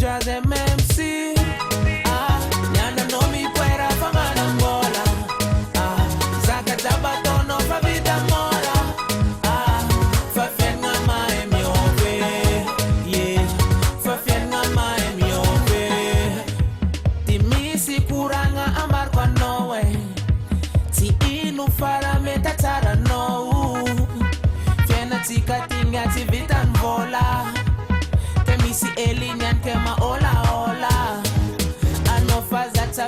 just MMC. Nyanda no mi puera fama na mola. Zaka tabato no fa vida mora. Fa fenga mai mi ove. Yeah, fa fenga mai mi ove. Ti misi kuranga amar kwa nowe. Ti inu fara meta tara no. Fena tika tinga ti vitan vola. Ke misi elinyan ke ma ola ola. Ano faza ta